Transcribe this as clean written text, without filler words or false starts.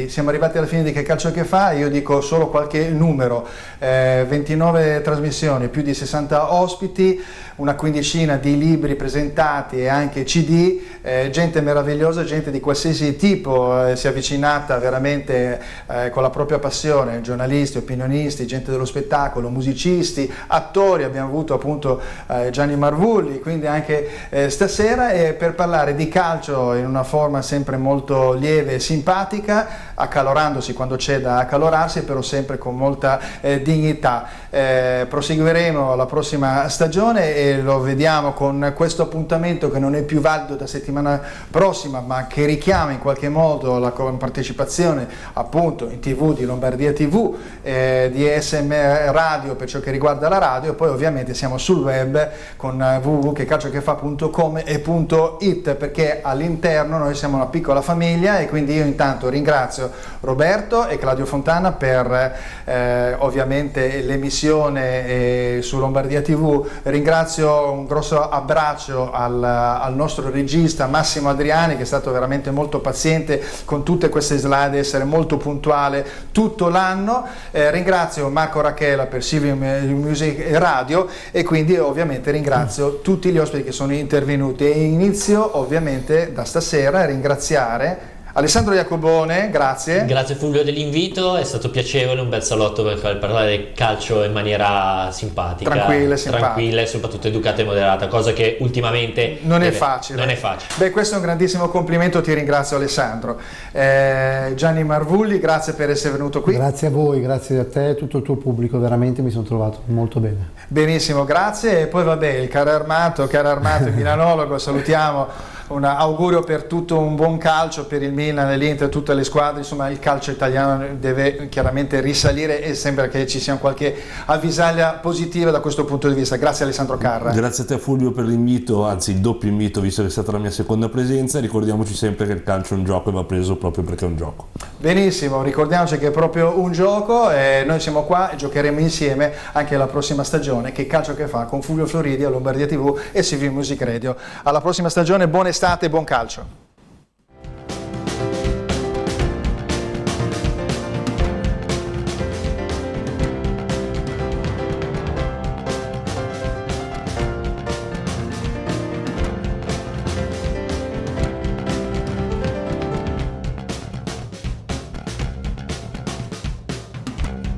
ospiti. Siamo arrivati alla fine di Che Calcio Che Fa, io dico solo qualche numero, 29 trasmissioni, più di 60 ospiti, una quindicina di libri presentati e anche CD, gente meravigliosa, gente di qualsiasi tipo, si è avvicinata veramente con la propria passione, giornalisti, opinionisti, gente dello spettacolo, musicisti, attori, abbiamo avuto appunto Gianni Marvulli, quindi anche stasera, per parlare di calcio in una forma sempre molto lieve e simpatica, accalorandosi quando c'è da accalorarsi, però sempre con molta dignità. Proseguiremo la prossima stagione e lo vediamo con questo appuntamento che non è più valido da settimana prossima, ma che richiama in qualche modo la partecipazione appunto in TV di Lombardia TV, di SM Radio per ciò che riguarda la radio, e poi ovviamente siamo sul web con www.checalciochefa.com e .it, perché all'interno noi siamo una piccola famiglia, e quindi io intanto ringrazio Roberto e Claudio Fontana per ovviamente l'emissione su Lombardia TV. Ringrazio, un grosso abbraccio al nostro regista Massimo Adriani, che è stato veramente molto paziente con tutte queste slide, essere molto puntuale tutto l'anno. Ringrazio Marco Rachela per CV Music Radio, e quindi ovviamente ringrazio tutti gli ospiti che sono intervenuti, e inizio ovviamente da stasera a ringraziare Alessandro Iacobone, grazie. Grazie Fulvio dell'invito, è stato piacevole, un bel salotto per parlare del calcio in maniera simpatica, tranquilla e soprattutto educata e moderata, cosa che ultimamente non è facile. Beh, questo è un grandissimo complimento, ti ringrazio Alessandro. Gianni Marvulli, grazie per essere venuto qui. Grazie a voi, grazie a te e tutto il tuo pubblico, veramente mi sono trovato molto bene. Benissimo, grazie. E poi vabbè, il caro Armato, il milanologo, salutiamo. Un augurio per tutto un buon calcio per il Milan e l'Inter, tutte le squadre, insomma il calcio italiano deve chiaramente risalire, e sembra che ci sia qualche avvisaglia positiva da questo punto di vista. Grazie Alessandro Carra. Grazie a te Fulvio per l'invito, anzi il doppio invito, visto che è stata la mia seconda presenza. Ricordiamoci sempre che il calcio è un gioco e va preso proprio perché è un gioco. Benissimo, ricordiamoci che è proprio un gioco, e noi siamo qua e giocheremo insieme anche la prossima stagione. Che Calcio Che Fa con Fulvio Floridi a Lombardia TV e CV Music Radio. Alla prossima stagione, buona estate e buon calcio.